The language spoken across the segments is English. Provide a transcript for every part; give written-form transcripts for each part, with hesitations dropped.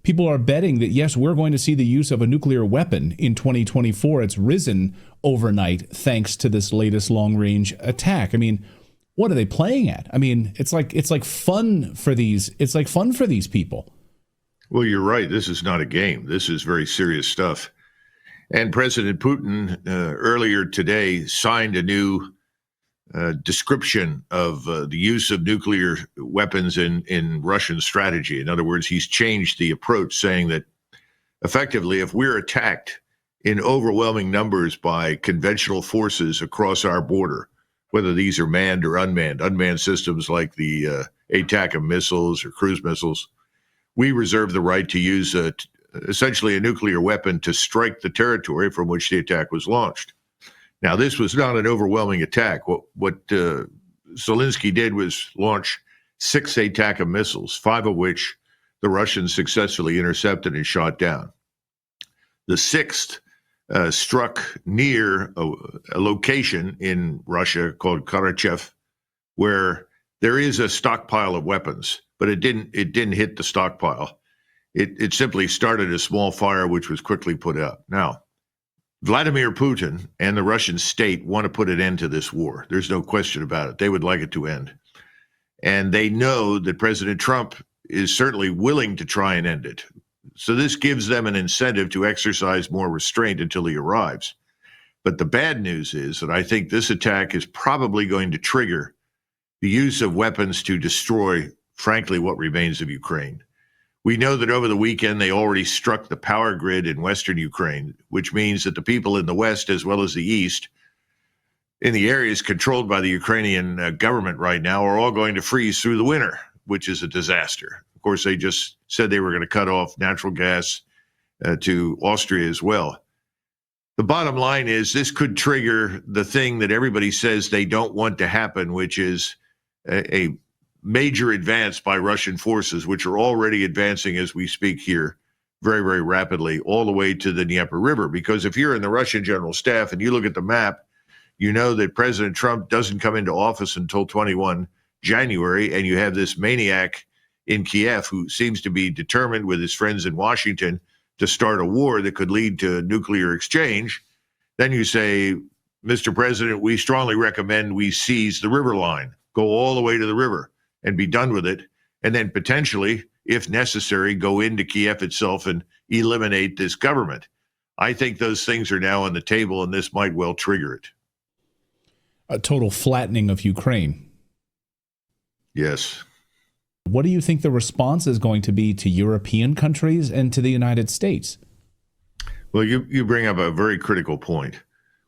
people are betting that, yes, we're going to see the use of a nuclear weapon in 2024. It's risen overnight thanks to this latest long-range attack. I mean, what are they playing at? I mean, it's like fun for these. It's like fun for these people. Well, you're right. This is not a game. This is very serious stuff. And President Putin earlier today signed a new description of the use of nuclear weapons in Russian strategy. In other words, he's changed the approach, saying that effectively, if we're attacked in overwhelming numbers by conventional forces across our border, whether these are manned or unmanned systems like the ATACMS missiles or cruise missiles, we reserve the right to use essentially a nuclear weapon to strike the territory from which the attack was launched. Now, this was not an overwhelming attack. What Zelensky did was launch 6 ATACMS missiles, 5 of which the Russians successfully intercepted and shot down. The 6th struck near a location in Russia called Karachev, where there is a stockpile of weapons, but it didn't hit the stockpile. It simply started a small fire, which was quickly put out. Now, Vladimir Putin and the Russian state want to put an end to this war. There's no question about it. They would like it to end. And they know that President Trump is certainly willing to try and end it. So this gives them an incentive to exercise more restraint until he arrives. But the bad news is that I think this attack is probably going to trigger the use of weapons to destroy, frankly, what remains of Ukraine. We know that over the weekend, they already struck the power grid in Western Ukraine, which means that the people in the West, as well as the East, in the areas controlled by the Ukrainian government right now, are all going to freeze through the winter, which is a disaster. Of course, they just said they were going to cut off natural gas to Austria as well. The bottom line is this could trigger the thing that everybody says they don't want to happen, which is a major advance by Russian forces, which are already advancing as we speak here very, very rapidly, all the way to the Dnieper River. Because if you're in the Russian General Staff and you look at the map, you know that President Trump doesn't come into office until 21 January, and you have this maniac in Kiev who seems to be determined with his friends in Washington to start a war that could lead to nuclear exchange. Then you say, Mr. President, we strongly recommend we seize the river line, go all the way to the river and be done with it, and then potentially, if necessary, go into Kiev itself and eliminate this government. I think those things are now on the table, and this might well trigger it. A total flattening of Ukraine. Yes. What do you think the response is going to be to European countries and to the United States? Well, you bring up a very critical point.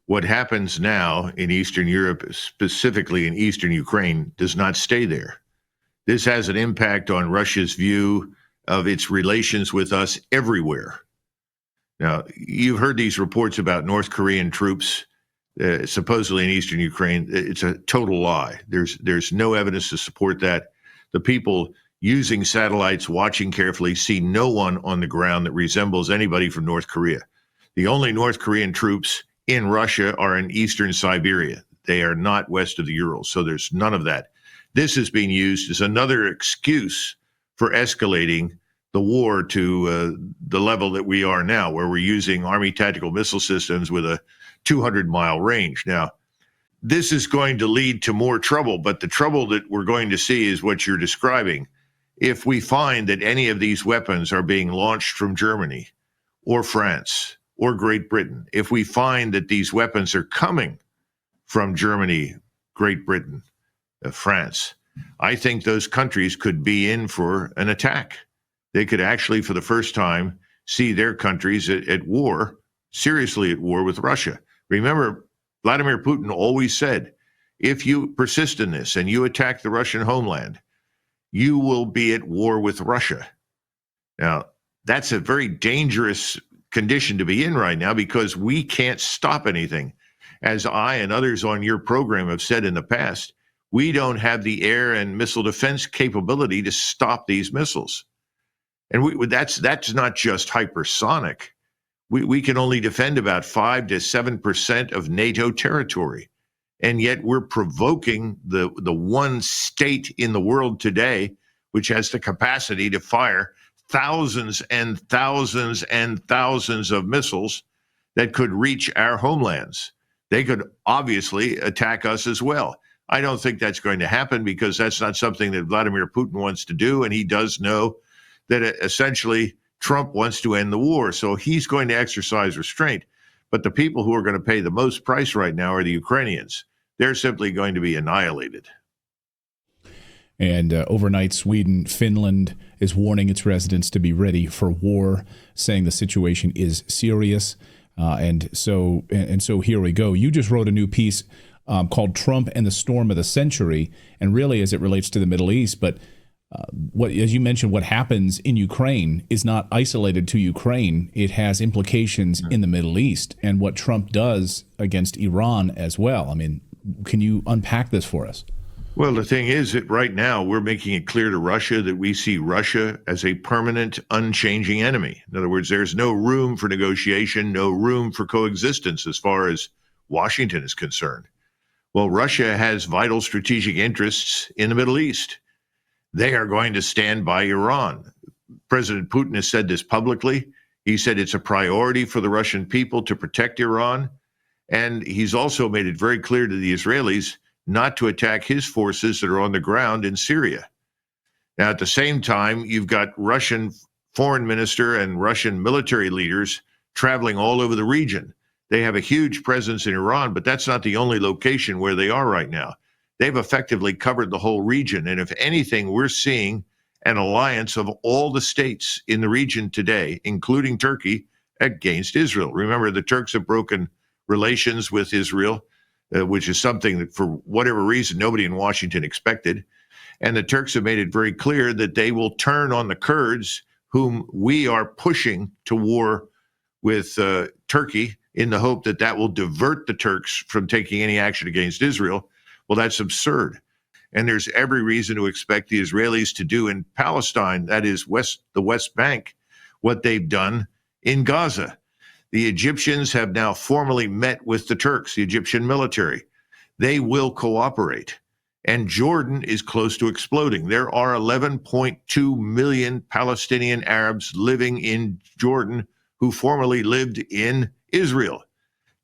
What happens now in Eastern Europe, specifically in Eastern Ukraine, does not stay there. This has an impact on Russia's view of its relations with us everywhere. Now, you've heard these reports about North Korean troops supposedly in Eastern Ukraine. It's a total lie. There's no evidence to support that. The people using satellites, watching carefully, see no one on the ground that resembles anybody from North Korea. The only North Korean troops in Russia are in eastern Siberia. They are not west of the Urals, so there's none of that. This is being used as another excuse for escalating the war to the level that we are now, where we're using Army tactical missile systems with a 200-mile range. Now, this is going to lead to more trouble, but the trouble that we're going to see is what you're describing. If we find that any of these weapons are being launched from Germany or France or Great Britain, if we find that these weapons are coming from Germany, Great Britain, France, I think those countries could be in for an attack. They could actually, for the first time, see their countries at war, seriously at war with Russia. Remember, Vladimir Putin always said, if you persist in this and you attack the Russian homeland, you will be at war with Russia. Now, that's a very dangerous condition to be in right now because we can't stop anything. As I and others on your program have said in the past, we don't have the air and missile defense capability to stop these missiles. And that's not just hypersonic. We can only defend about 5 to 7% of NATO territory. And yet we're provoking the one state in the world today which has the capacity to fire thousands and thousands and thousands of missiles that could reach our homelands. They could obviously attack us as well. I don't think that's going to happen because that's not something that Vladimir Putin wants to do. And he does know that essentially Trump wants to end the war. So he's going to exercise restraint. But the people who are going to pay the most price right now are the Ukrainians. They're simply going to be annihilated. And overnight, Finland is warning its residents to be ready for war, saying the situation is serious. And so here we go. You just wrote a new piece called "Trump and the Storm of the Century," and really, as it relates to the Middle East, but as you mentioned, what happens in Ukraine is not isolated to Ukraine. It has implications in the Middle East, and what Trump does against Iran as well. I mean, can you unpack this for us? Well, the thing is that right now we're making it clear to Russia that we see Russia as a permanent, unchanging enemy. In other words, there's no room for negotiation, no room for coexistence as far as Washington is concerned. Well, Russia has vital strategic interests in the Middle East. They are going to stand by Iran. President Putin has said this publicly. He said it's a priority for the Russian people to protect Iran. And he's also made it very clear to the Israelis not to attack his forces that are on the ground in Syria. Now, at the same time, you've got Russian foreign minister and Russian military leaders traveling all over the region. They have a huge presence in Iran, but that's not the only location where they are right now. They've effectively covered the whole region. And if anything, we're seeing an alliance of all the states in the region today, including Turkey, against Israel. Remember, the Turks have broken relations with Israel, which is something that, for whatever reason, nobody in Washington expected. And the Turks have made it very clear that they will turn on the Kurds, whom we are pushing to war with Turkey, in the hope that that will divert the Turks from taking any action against Israel. Well, that's absurd. And there's every reason to expect the Israelis to do in Palestine, that is the West Bank, what they've done in Gaza. The Egyptians have now formally met with the Turks, the Egyptian military. They will cooperate. And Jordan is close to exploding. There are 11.2 million Palestinian Arabs living in Jordan who formerly lived in Israel.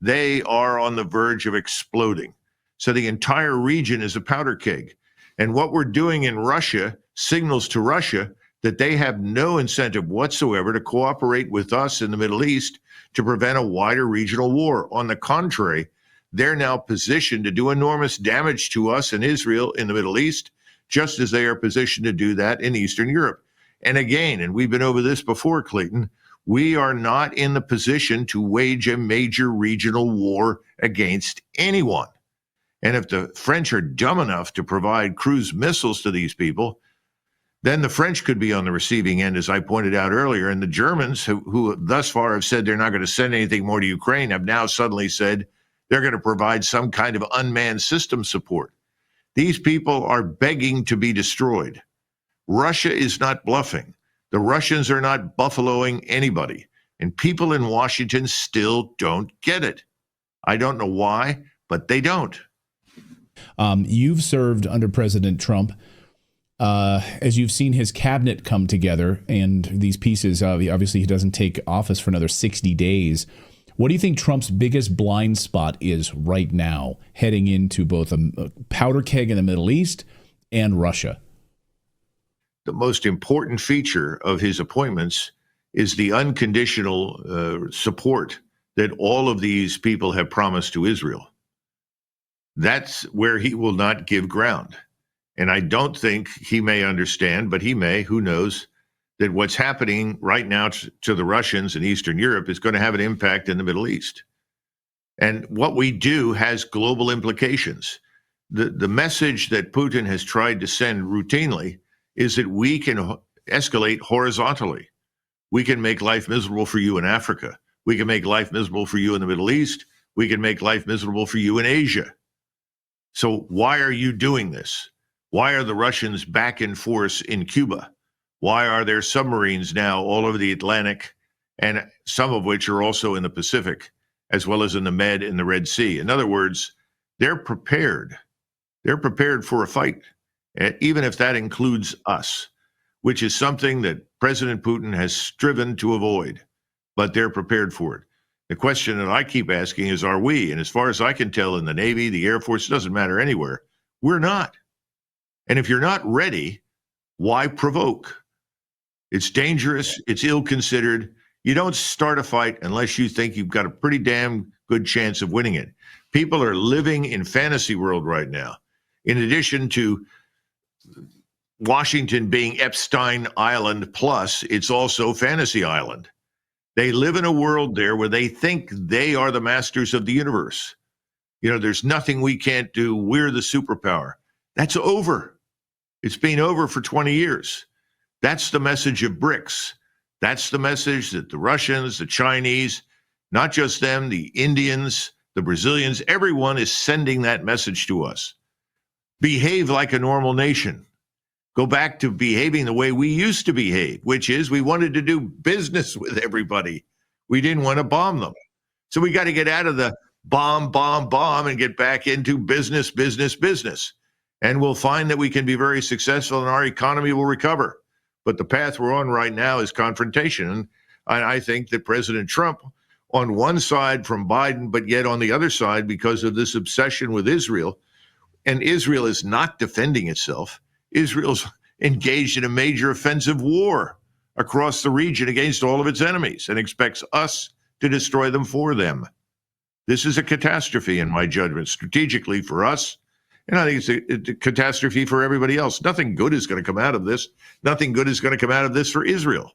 They are on the verge of exploding. So the entire region is a powder keg. And what we're doing in Russia signals to Russia that they have no incentive whatsoever to cooperate with us in the Middle East to prevent a wider regional war. On the contrary, they're now positioned to do enormous damage to us and Israel in the Middle East, just as they are positioned to do that in Eastern Europe. And again, and we've been over this before, Clayton, we are not in the position to wage a major regional war against anyone. And if the French are dumb enough to provide cruise missiles to these people, then the French could be on the receiving end, as I pointed out earlier. And the Germans, who thus far have said they're not going to send anything more to Ukraine, have now suddenly said they're going to provide some kind of unmanned system support. These people are begging to be destroyed. Russia is not bluffing. The Russians are not buffaloing anybody. And people in Washington still don't get it. I don't know why, but they don't. You've served under President Trump. As you've seen his cabinet come together and these pieces, obviously he doesn't take office for another 60 days. What do you think Trump's biggest blind spot is right now, heading into both a powder keg in the Middle East and Russia? The most important feature of his appointments is the unconditional support that all of these people have promised to Israel. That's where he will not give ground. And I don't think he may understand, but he may, who knows, that what's happening right now to the Russians in Eastern Europe is going to have an impact in the Middle East. And what we do has global implications. The message that Putin has tried to send routinely is that we can escalate horizontally. We can make life miserable for you in Africa. We can make life miserable for you in the Middle East. We can make life miserable for you in Asia. So why are you doing this? Why are the Russians back in force in Cuba? Why are there submarines now all over the Atlantic, and some of which are also in the Pacific, as well as in the Med and the Red Sea? In other words, they're prepared. They're prepared for a fight, even if that includes us. which is something that President Putin has striven to avoid, but they're prepared for it. The question that I keep asking is, are we? And as far as I can tell, in the Navy, the Air Force, doesn't matter anywhere, we're not. And if you're not ready, why provoke? It's dangerous. It's ill-considered. You don't start a fight unless you think you've got a pretty damn good chance of winning it. People are living in fantasy world right now. In addition to Washington being Epstein Island plus, it's also Fantasy Island. They live in a world there where they think they are the masters of the universe. You know, there's nothing we can't do. We're the superpower. That's over. It's been over for 20 years. That's the message of BRICS. That's the message that the Russians, the Chinese, not just them, the Indians, the Brazilians, everyone is sending that message to us. Behave like a normal nation. Go back to behaving the way we used to behave, which is we wanted to do business with everybody. We didn't want to bomb them. So we got to get out of the bomb, and get back into business. And we'll find that we can be very successful and our economy will recover. But the path we're on right now is confrontation. And I think that President Trump, on one side from Biden, but yet on the other side, because of this obsession with Israel, and Israel is not defending itself. Israel's engaged in a major offensive war across the region against all of its enemies and expects us to destroy them for them. This is a catastrophe, in my judgment, strategically for us. And I think it's a catastrophe for everybody else. Nothing good is going to come out of this. Nothing good is going to come out of this for Israel.